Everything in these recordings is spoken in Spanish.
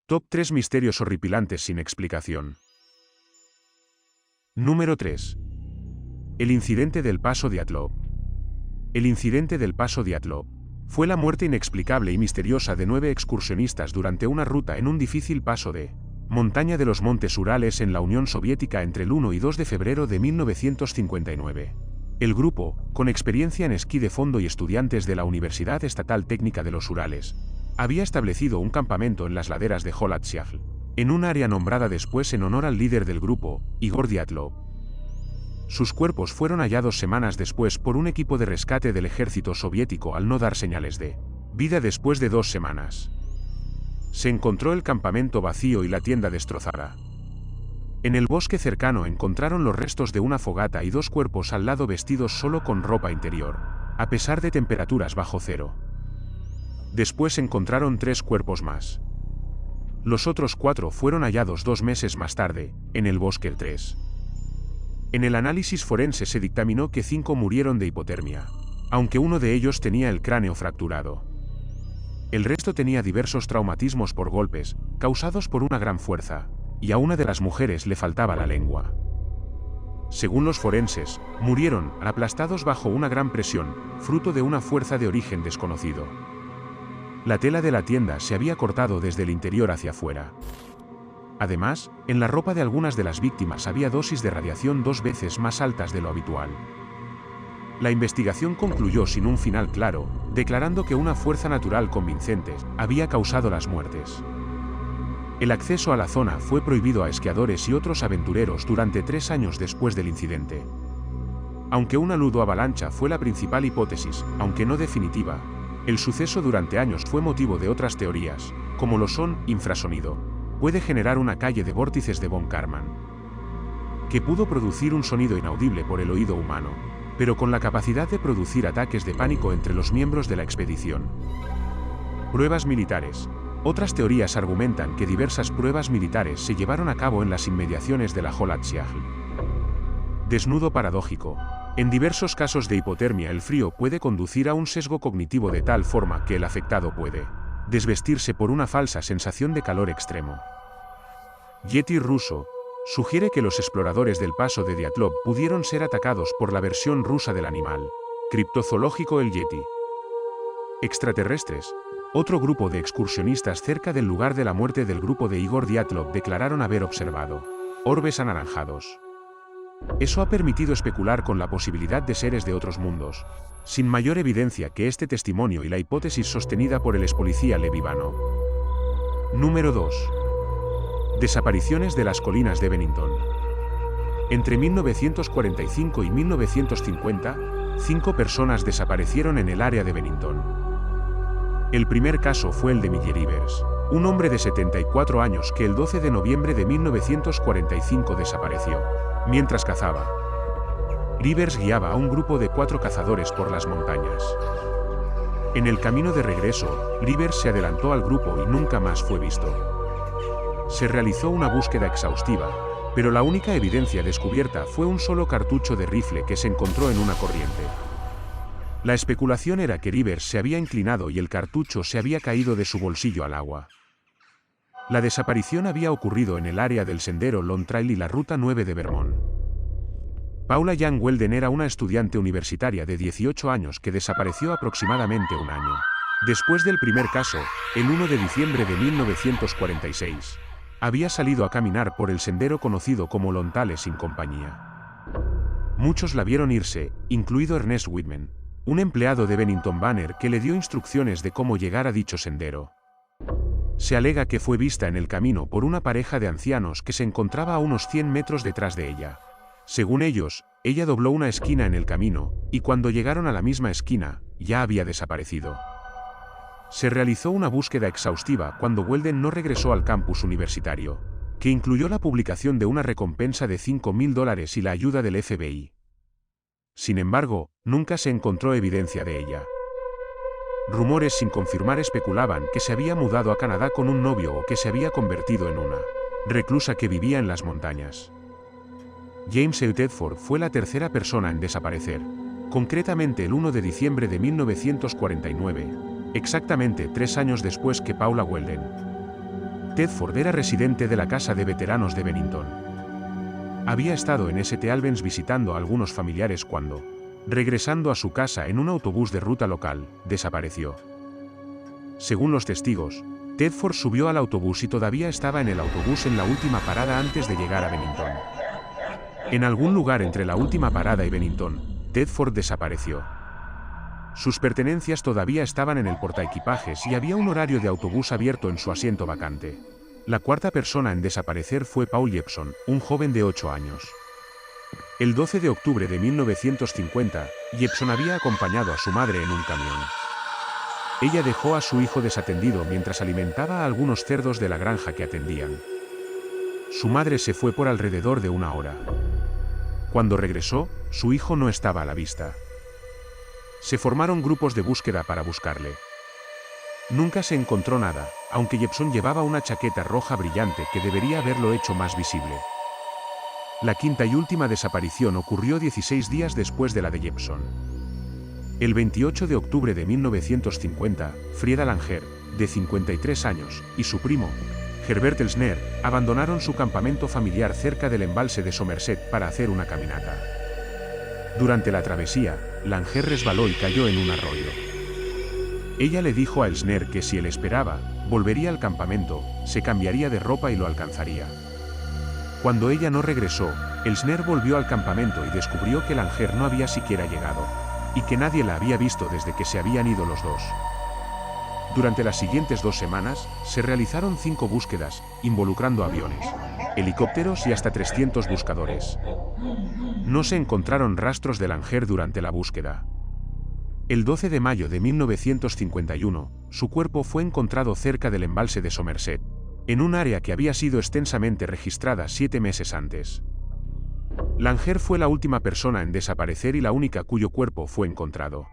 Top 3 misterios horripilantes sin explicación. Número 3. El incidente del Paso Dyatlov. El incidente del Paso Dyatlov fue la muerte inexplicable y misteriosa de 9 excursionistas durante una ruta en un difícil paso de montaña de los Montes Urales en la Unión Soviética entre el 1 y 2 de febrero de 1959. El grupo, con experiencia en esquí de fondo y estudiantes de la Universidad Estatal Técnica de los Urales, había establecido un campamento en las laderas de Holatsyagl, en un área nombrada después en honor al líder del grupo, Igor Dyatlov. Sus cuerpos fueron hallados semanas después por un equipo de rescate del ejército soviético al no dar señales de vida después de 2 semanas. Se encontró el campamento vacío y la tienda destrozada. En el bosque cercano encontraron los restos de una fogata y 2 cuerpos al lado vestidos solo con ropa interior, a pesar de temperaturas bajo cero. Después encontraron 3 cuerpos más. Los otros 4 fueron hallados 2 meses más tarde, en el bosque 3. En el análisis forense se dictaminó que 5 murieron de hipotermia, aunque uno de ellos tenía el cráneo fracturado. El resto tenía diversos traumatismos por golpes, causados por una gran fuerza, y a una de las mujeres le faltaba la lengua. Según los forenses, murieron aplastados bajo una gran presión, fruto de una fuerza de origen desconocido. La tela de la tienda se había cortado desde el interior hacia afuera. Además, en la ropa de algunas de las víctimas había dosis de radiación 2 veces más altas de lo habitual. La investigación concluyó sin un final claro, declarando que una fuerza natural convincente había causado las muertes. El acceso a la zona fue prohibido a esquiadores y otros aventureros durante 3 años después del incidente. Aunque una ludo-avalancha fue la principal hipótesis, aunque no definitiva, el suceso durante años fue motivo de otras teorías, como lo son infrasonido. Puede generar una calle de vórtices de von Karman, que pudo producir un sonido inaudible por el oído humano, pero con la capacidad de producir ataques de pánico entre los miembros de la expedición. Pruebas militares. Otras teorías argumentan que diversas pruebas militares se llevaron a cabo en las inmediaciones de la Holatsyagl. Desnudo paradójico. En diversos casos de hipotermia el frío puede conducir a un sesgo cognitivo de tal forma que el afectado puede desvestirse por una falsa sensación de calor extremo. Yeti ruso. Sugiere que los exploradores del Paso de Dyatlov pudieron ser atacados por la versión rusa del animal criptozoológico el Yeti. Extraterrestres. Otro grupo de excursionistas cerca del lugar de la muerte del grupo de Igor Dyatlov declararon haber observado orbes anaranjados. Eso ha permitido especular con la posibilidad de seres de otros mundos, sin mayor evidencia que este testimonio y la hipótesis sostenida por el expolicía Lev Ivanov. Número 2. Desapariciones de las colinas de Bennington. Entre 1945 y 1950, 5 personas desaparecieron en el área de Bennington. El primer caso fue el de Miller Ivers, un hombre de 74 años que el 12 de noviembre de 1945 desapareció mientras cazaba. Rivers guiaba a un grupo de 4 cazadores por las montañas. En el camino de regreso, Rivers se adelantó al grupo y nunca más fue visto. Se realizó una búsqueda exhaustiva, pero la única evidencia descubierta fue un solo cartucho de rifle que se encontró en una corriente. La especulación era que Rivers se había inclinado y el cartucho se había caído de su bolsillo al agua. La desaparición había ocurrido en el área del sendero Long Trail y la Ruta 9 de Vermont. Paula Young Weldon era una estudiante universitaria de 18 años que desapareció aproximadamente un año después del primer caso, el 1 de diciembre de 1946. Había salido a caminar por el sendero conocido como Lontale sin compañía. Muchos la vieron irse, incluido Ernest Whitman, un empleado de Bennington Banner que le dio instrucciones de cómo llegar a dicho sendero. Se alega que fue vista en el camino por una pareja de ancianos que se encontraba a unos 100 metros detrás de ella. Según ellos, ella dobló una esquina en el camino, y cuando llegaron a la misma esquina, ya había desaparecido. Se realizó una búsqueda exhaustiva cuando Weldon no regresó al campus universitario, que incluyó la publicación de una recompensa de $5.000 y la ayuda del FBI. Sin embargo, nunca se encontró evidencia de ella. Rumores sin confirmar especulaban que se había mudado a Canadá con un novio o que se había convertido en una reclusa que vivía en las montañas. James E. Tedford fue la tercera persona en desaparecer, concretamente el 1 de diciembre de 1949, exactamente 3 años después que Paula Weldon. Tedford era residente de la casa de veteranos de Bennington. Había estado en St. Albans visitando a algunos familiares cuando, regresando a su casa en un autobús de ruta local, desapareció. Según los testigos, Tedford subió al autobús y todavía estaba en el autobús en la última parada antes de llegar a Bennington. En algún lugar entre la última parada y Bennington, Tedford desapareció. Sus pertenencias todavía estaban en el portaequipajes y había un horario de autobús abierto en su asiento vacante. La cuarta persona en desaparecer fue Paul Jepson, un joven de 8 años. El 12 de octubre de 1950, Jepson había acompañado a su madre en un camión. Ella dejó a su hijo desatendido mientras alimentaba a algunos cerdos de la granja que atendían. Su madre se fue por alrededor de una hora. Cuando regresó, su hijo no estaba a la vista. Se formaron grupos de búsqueda para buscarle. Nunca se encontró nada, aunque Jepson llevaba una chaqueta roja brillante que debería haberlo hecho más visible. La quinta y última desaparición ocurrió 16 días después de la de Jepson. El 28 de octubre de 1950, Frieda Langer, de 53 años, y su primo, Herbert Elsner, abandonaron su campamento familiar cerca del embalse de Somerset para hacer una caminata. Durante la travesía, Langer resbaló y cayó en un arroyo. Ella le dijo a Elsner que si él esperaba, volvería al campamento, se cambiaría de ropa y lo alcanzaría. Cuando ella no regresó, Elsner volvió al campamento y descubrió que Langer no había siquiera llegado, y que nadie la había visto desde que se habían ido los dos. Durante las siguientes 2 semanas, se realizaron 5 búsquedas, involucrando aviones, helicópteros y hasta 300 buscadores. No se encontraron rastros de Langer durante la búsqueda. El 12 de mayo de 1951, su cuerpo fue encontrado cerca del embalse de Somerset, en un área que había sido extensamente registrada 7 meses antes. Langer fue la última persona en desaparecer y la única cuyo cuerpo fue encontrado.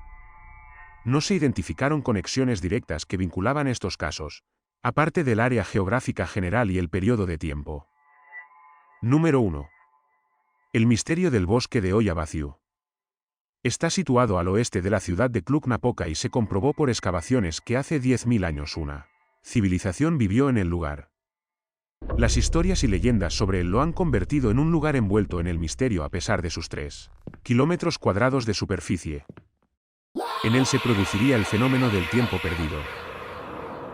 No se identificaron conexiones directas que vinculaban estos casos, aparte del área geográfica general y el periodo de tiempo. Número 1. El misterio del bosque de Oya Baciu. Está situado al oeste de la ciudad de Cluj-Napoca y se comprobó por excavaciones que hace 10.000 años una civilización vivió en el lugar. Las historias y leyendas sobre él lo han convertido en un lugar envuelto en el misterio a pesar de sus 3 kilómetros cuadrados de superficie. En él se produciría el fenómeno del tiempo perdido.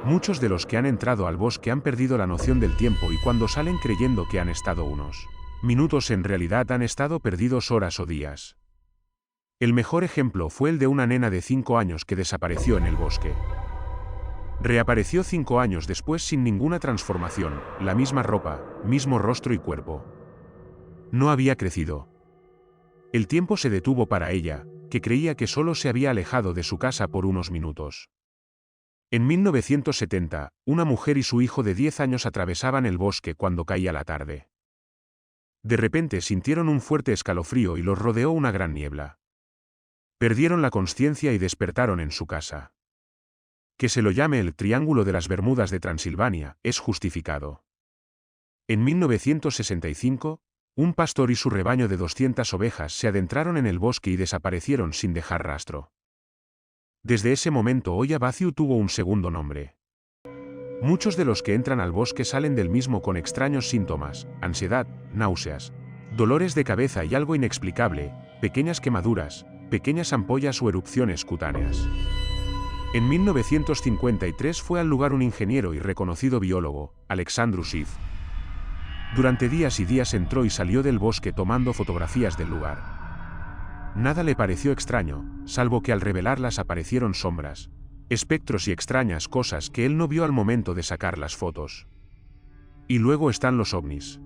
Muchos de los que han entrado al bosque han perdido la noción del tiempo y cuando salen creyendo que han estado unos minutos en realidad han estado perdidos horas o días. El mejor ejemplo fue el de una nena de 5 años que desapareció en el bosque. Reapareció 5 años después sin ninguna transformación, la misma ropa, mismo rostro y cuerpo. No había crecido. El tiempo se detuvo para ella, que creía que solo se había alejado de su casa por unos minutos. En 1970, una mujer y su hijo de 10 años atravesaban el bosque cuando caía la tarde. De repente sintieron un fuerte escalofrío y los rodeó una gran niebla. Perdieron la consciencia y despertaron en su casa. Que se lo llame el Triángulo de las Bermudas de Transilvania, es justificado. En 1965, un pastor y su rebaño de 200 ovejas se adentraron en el bosque y desaparecieron sin dejar rastro. Desde ese momento Oya Baciu tuvo un segundo nombre. Muchos de los que entran al bosque salen del mismo con extraños síntomas, ansiedad, náuseas, dolores de cabeza y algo inexplicable, pequeñas quemaduras, pequeñas ampollas o erupciones cutáneas. En 1953 fue al lugar un ingeniero y reconocido biólogo, Alexandru Siv. Durante días y días entró y salió del bosque tomando fotografías del lugar. Nada le pareció extraño, salvo que al revelarlas aparecieron sombras, espectros y extrañas cosas que él no vio al momento de sacar las fotos. Y luego están los ovnis.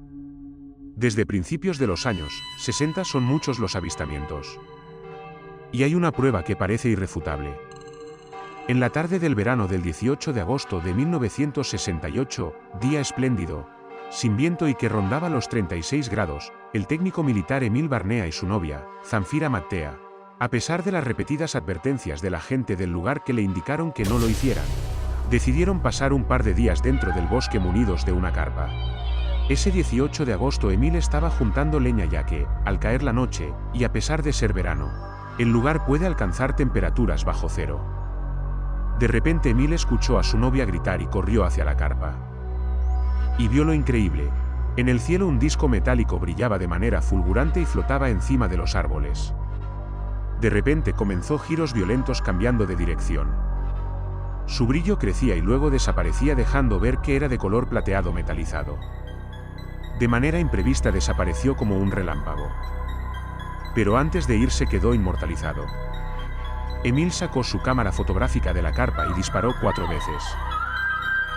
Desde principios de los años 60 son muchos los avistamientos. Y hay una prueba que parece irrefutable. En la tarde del verano del 18 de agosto de 1968, día espléndido, sin viento y que rondaba los 36 grados, el técnico militar Emil Barnea y su novia, Zamfira Mattea, a pesar de las repetidas advertencias de la gente del lugar que le indicaron que no lo hicieran, decidieron pasar un par de días dentro del bosque munidos de una carpa. Ese 18 de agosto Emil estaba juntando leña ya que, al caer la noche, y a pesar de ser verano, el lugar puede alcanzar temperaturas bajo cero. De repente Emil escuchó a su novia gritar y corrió hacia la carpa. Y vio lo increíble. En el cielo un disco metálico brillaba de manera fulgurante y flotaba encima de los árboles. De repente comenzó giros violentos cambiando de dirección. Su brillo crecía y luego desaparecía dejando ver que era de color plateado metalizado. De manera imprevista desapareció como un relámpago. Pero antes de irse quedó inmortalizado. Emil sacó su cámara fotográfica de la carpa y disparó 4 veces.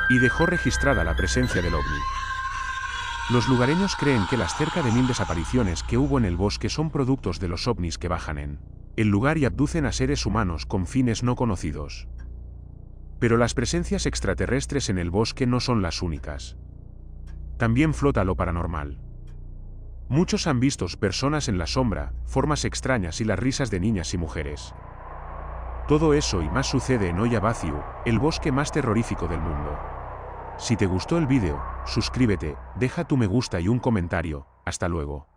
Y dejó registrada la presencia del ovni. Los lugareños creen que las cerca de 1000 desapariciones que hubo en el bosque son productos de los ovnis que bajan en el lugar y abducen a seres humanos con fines no conocidos. Pero las presencias extraterrestres en el bosque no son las únicas. También flota lo paranormal. Muchos han visto personas en la sombra, formas extrañas y las risas de niñas y mujeres. Todo eso y más sucede en Oyabaciu, el bosque más terrorífico del mundo. Si te gustó el vídeo, suscríbete, deja tu me gusta y un comentario. Hasta luego.